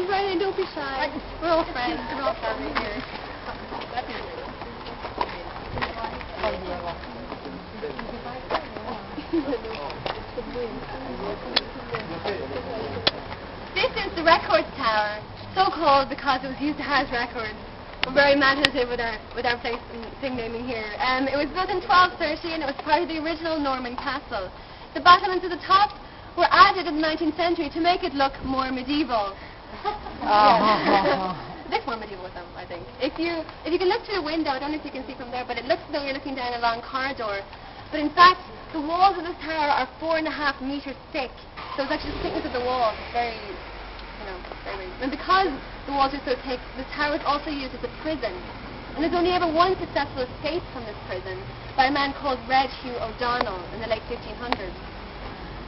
Brian, don't be shy. We're all friends. We're all family here. This is the Records Tower, so called because it was used to house records. We're very imaginative with our place and thing naming here. It was built in 1230 and it was part of the original Norman Castle. The battlements at the top were added in the 19th century to make it look more medieval. A bit more medieval with them, I think. If you can look through the window, I don't know if you can see from there, but it looks as though you're looking down a long corridor. But in fact, the walls of this tower are 4.5 meters thick. So it's actually the thickness of the wall. It's very, very. And because the walls are so thick, the tower is also used as a prison. And there's only ever one successful escape from this prison by a man called Red Hugh O'Donnell in the late 1500s.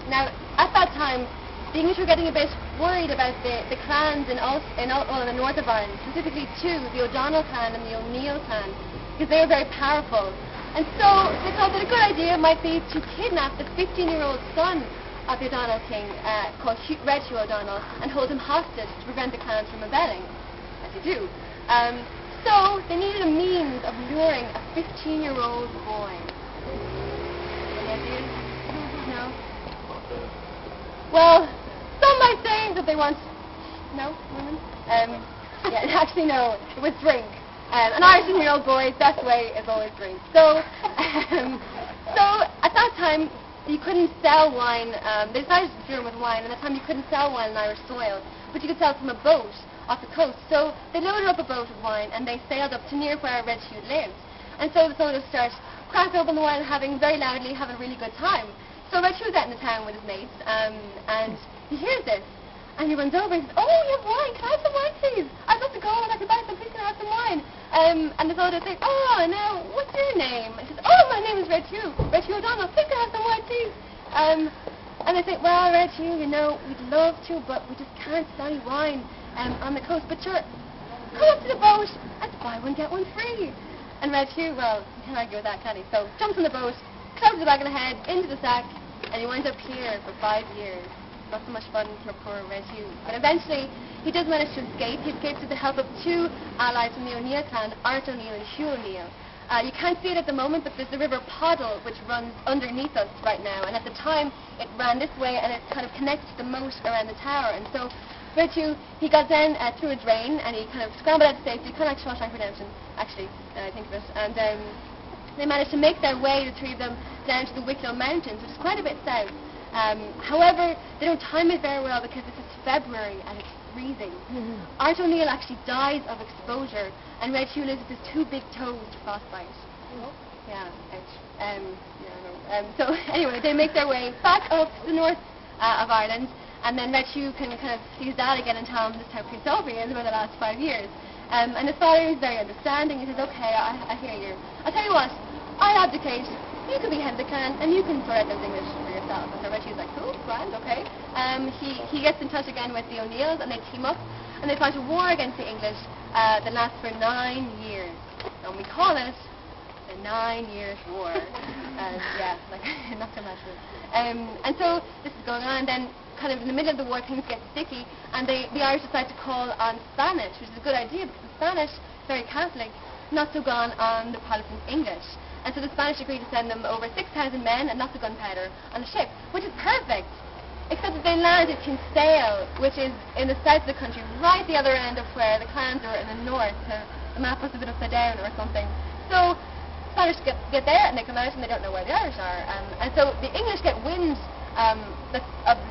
Now, at that time, the English were getting a bit worried about the clans in the north of Ireland, specifically two, the O'Donnell clan and the O'Neill clan, because they were very powerful. And so they thought that a good idea might be to kidnap the 15-year-old son of the O'Donnell king, called Red Hugh O'Donnell, and hold him hostage to prevent the clans from rebelling, as you do. So they needed a means of luring a 15-year-old boy. Any ideas? No? Well, some might say that they want... No? Women? Yeah, actually no. It was drink. An Irish 15-year-old boy's best way is always drink. So at that time, you couldn't sell wine. They decided to do it with wine, and at that time you couldn't sell wine on Irish soil, but you could sell it from a boat off the coast. So they loaded up a boat with wine, and they sailed up to near where Red Hugh lived. And so the soldiers start cracking open the wine, having very loudly, having a really good time. So Red Hugh was out in the town with his mates, and he hears this, and he runs over and says, "Oh, you have wine, can I have some wine, please? I'd love to go and I can buy some, please can I have some wine?" And the soldiers say, "Oh, now, what's your name?" And he says, "Oh, my name is Red Hugh O'Donnell, please can I have some wine, please?" And they say, "Well, Red Hugh, we'd love to, but we just can't sell you wine on the coast, but sure, come up to the boat and buy one, get one free." And Red Hugh, well, you can't argue with that, can he? So jumps on the boat, clubs the back of the head, into the sack, and he winds up here for 5 years. Not so much fun for poor Red Hugh. But eventually, he does manage to escape. He escapes with the help of two allies from the O'Neill clan, Art O'Neill and Hugh O'Neill. You can't see it at the moment, but there's the river Poddle, which runs underneath us right now. And at the time, it ran this way, and it kind of connects the moat around the tower. And so Red Hugh, he got down through a drain, and he kind of scrambled out to safety, kind of like Shawshank Redemption, actually, I think of it. And they managed to make their way, the three of them, down to the Wicklow Mountains, which is quite a bit south. However, they don't time it very well because this is February and it's freezing. Art O'Neill actually dies of exposure, and Red Hugh lives with his two big toes to frostbite. Yeah, ouch. So anyway, they make their way back up to the north of Ireland, and then Red Hugh can kind of see his dad again and tell him just how pissed off he is over the last 5 years. And his father is very understanding. He says, "Okay, I hear you. I'll tell you what, I abdicate. You can be head of the clan, and you can sort out those English for yourself." And so Red Hugh's like, "Cool, grand, okay." He gets in touch again with the O'Neills, and they team up, and they fight a war against the English that lasts for 9 years. And we call it the 9 Years' War. Yeah, like, not so much. And so this is going on, and then kind of in the middle of the war, things get sticky, and the Irish decide to call on Spanish, which is a good idea, because the Spanish, very Catholic, not so gone on the Protestant English. And so the Spanish agreed to send them over 6,000 men and lots of gunpowder on the ship, which is perfect, except that they land at Kinsale, which is in the south of the country, right the other end of where the clans are in the north. The map was a bit upside down or something. So Spanish get there, and they come out, and they don't know where the Irish are. And so the English get wind of the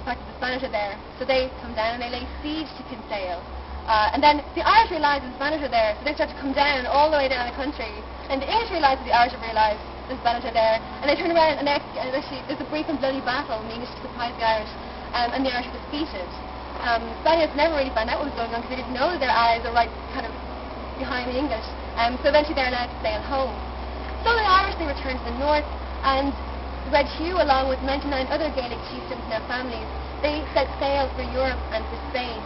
fact that the Spanish are there, so they come down and they lay siege to Kinsale. And then the Irish realise the Spanish are there, so they start to come down all the way down the country. And the English realise that the Irish have realised the Spanish are there, and they turn around, and actually there's a brief and bloody battle, and the English surprise the Irish, and the Irish are defeated. Spaniards never really found out what was going on because they didn't know that their allies are right kind of behind the English. So eventually they're allowed to sail home. So the Irish, they return to the north, and Red Hugh, along with 99 other Gaelic chieftains and their families, they set sail for Europe and for Spain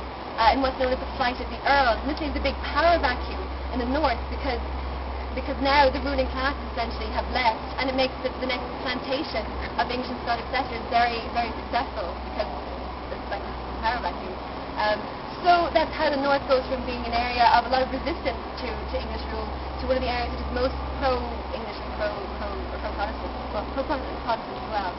in what's known as the Flight of the Earls. And this is a big power vacuum in the north because now the ruling classes essentially have left, and it makes the next plantation of English and Scottish settlers very, very successful because it's like a power vacuum. So that's how the north goes from being an area of a lot of resistance to English rule to one of the areas that is most pro-English and pro-Protestant, well, pro-Protestant as well.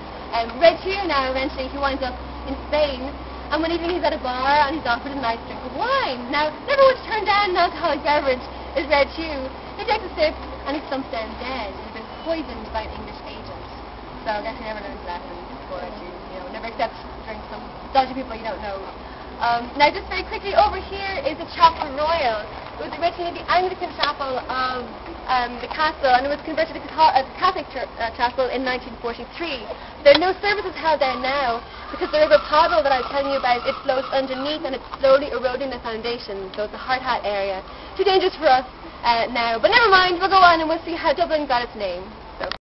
Red Hugh now, eventually, he winds up in Spain, and one evening he's at a bar and he's offered a nice drink of wine. Now, never would turn down an alcoholic beverage is Red Hugh. He takes a sip and he slumps down dead. He's been poisoned by an English agent. So I guess he never learned his lesson before you never accept drinks from dodgy people you don't know. Now, just very quickly, over here is the Chapel Royal. It was originally the Anglican chapel of the castle, and it was converted to a Catholic chapel in 1943. There are no services held there now because the River Poddle that I was telling you about, it flows underneath and it's slowly eroding the foundation, so it's a hard hat area. Too dangerous for us now, but never mind, we'll go on and we'll see how Dublin got its name.